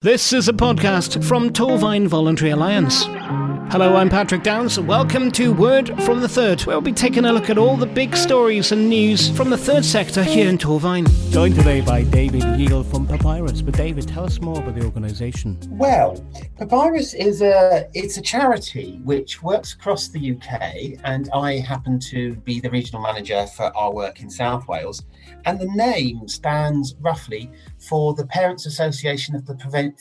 This is a podcast from Torvine Voluntary Alliance. Hello, I'm Patrick Downs. Welcome to Word from the Third, where we'll be taking a look at all the big stories and news from the third sector here in Torvine. Joined today by David Yeagle from Papyrus. But David, tell us more about the organisation. Well, Papyrus is a charity which works across the UK, and I happen to be the regional manager for our work in South Wales. And the name stands roughly for the Parents Association for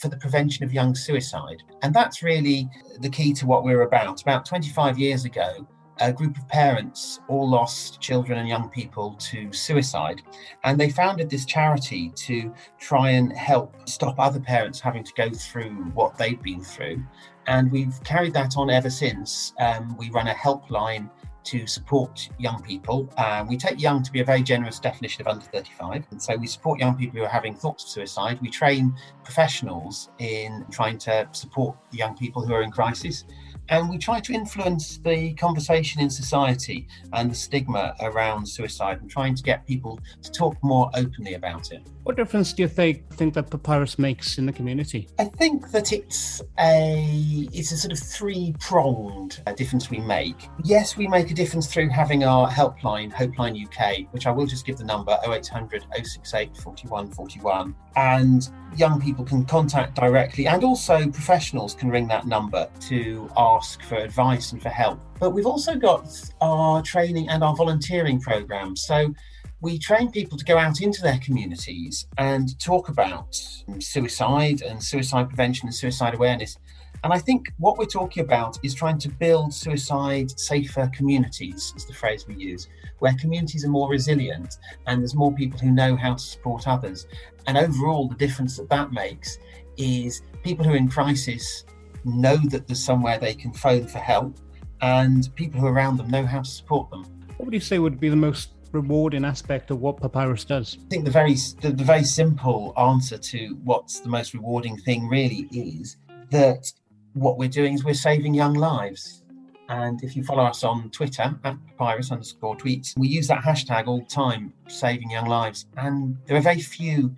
the Prevention of Young Suicide. And that's really the key to what we're about. About 25 years ago, a group of parents all lost children and young people to suicide. And they founded this charity to try and help stop other parents having to go through what they've been through. And we've carried that on ever since. We run a helpline to support young people. We take young to be a very generous definition of under 35. And so we support young people who are having thoughts of suicide. We train professionals in trying to support young people who are in crisis. And we try to influence the conversation in society and the stigma around suicide and trying to get people to talk more openly about it. What difference do you think that Papyrus makes in the community? I think that it's a sort of three-pronged difference we make. Yes, we make a difference through having our helpline, HOPELINEUK, which I will just give the number, 0800 068 41 41. And young people can contact directly, and also professionals can ring that number to ask for advice and for help. But we've also got our training and our volunteering programs. So we train people to go out into their communities and talk about suicide and suicide prevention and suicide awareness. And I think what we're talking about is trying to build suicide safer communities, is the phrase we use, where communities are more resilient and there's more people who know how to support others. And overall, the difference that makes is people who are in crisis know that there's somewhere they can phone for help, and people who are around them know how to support them. What would you say would be the most rewarding aspect of what Papyrus does? I think the very simple answer to what's the most rewarding thing really is that what we're doing is we're saving young lives. And if you follow us on Twitter at Papyrus_tweets, we use that hashtag all the time, saving young lives. And there are very few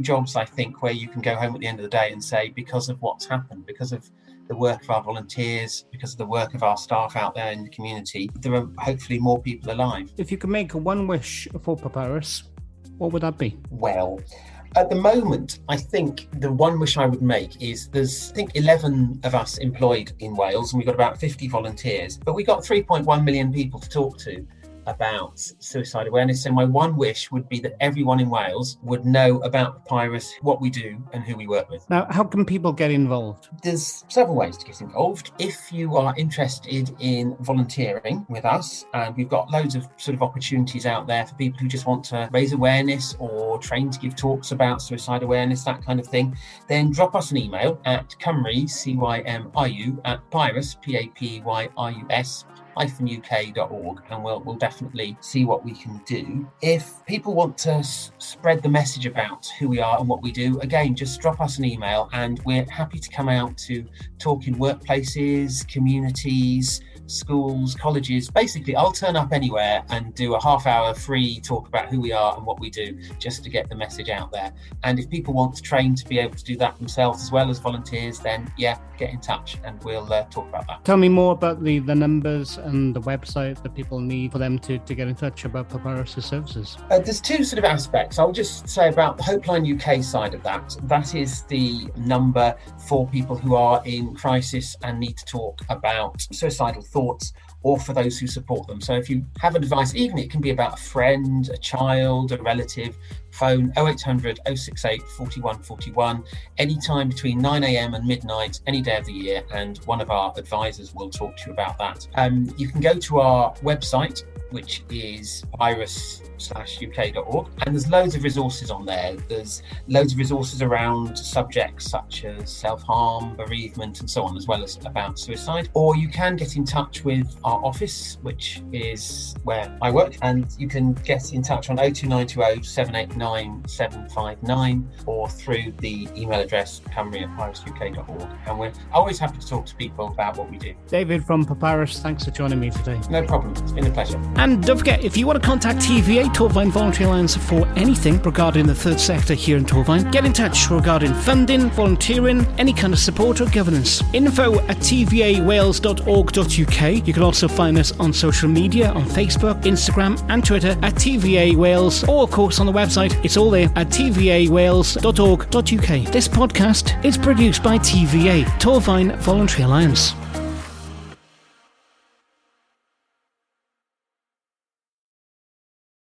jobs, I think, where you can go home at the end of the day and say, because of what's happened, because of the work of our volunteers, because of the work of our staff out there in the community, there are hopefully more people alive. If you could make one wish for Papyrus, what would that be? Well, at the moment, I think the one wish I would make is there's, 11 of us employed in Wales, and we've got about 50 volunteers, but we've got 3.1 million people to talk to about suicide awareness. And my one wish would be that everyone in Wales would know about Papyrus, what we do and who we work with. Now, how can people get involved? There's several ways to get involved. If you are interested in volunteering with us, and we've got loads of sort of opportunities out there for people who just want to raise awareness or train to give talks about suicide awareness, that kind of thing, then drop us an email at Cymru, CYMRU, at Papyrus, PAPYRUS, uk.org, and we'll definitely see what we can do. If people want to spread the message about who we are and what we do, again, just drop us an email and we're happy to come out to talk in workplaces, communities, schools, colleges. Basically, I'll turn up anywhere and do a half-hour free talk about who we are and what we do, just to get the message out there. And if people want to train to be able to do that themselves as well as volunteers, then get in touch and we'll talk about that. Tell me more about the numbers and the website that people need for them to get in touch about Papyrus' services. There's two sort of aspects. I'll just say about the HOPELINEUK side of that. That is the number for people who are in crisis and need to talk about suicidal thoughts, or for those who support them. So if you have advice, even it can be about a friend, a child, a relative, phone 0800 068 41 41 anytime between 9 a.m. and midnight, any day of the year, and one of our advisors will talk to you about that. You can go to our website, which is papyrus/uk.org, and there's loads of resources on there. There's loads of resources around subjects such as self-harm, bereavement, and so on, as well as about suicide. Or you can get in touch with our our office, which is where I work, and you can get in touch on 02920 789 759 or through the email address cymru@papyrusuk.org. And we're always happy to talk to people about what we do. David from Papyrus, thanks for joining me today. No problem. It's been a pleasure. And don't forget, if you want to contact TVA, Torvine Voluntary Alliance, for anything regarding the third sector here in Torvine, get in touch regarding funding, volunteering, any kind of support or governance. info@tvawales.org.uk. You can also find us on social media on Facebook, Instagram and Twitter at TVA Wales, or of course on the website. It's all there at tvawales.org.uk. This podcast is produced by TVA, Torvine Voluntary Alliance.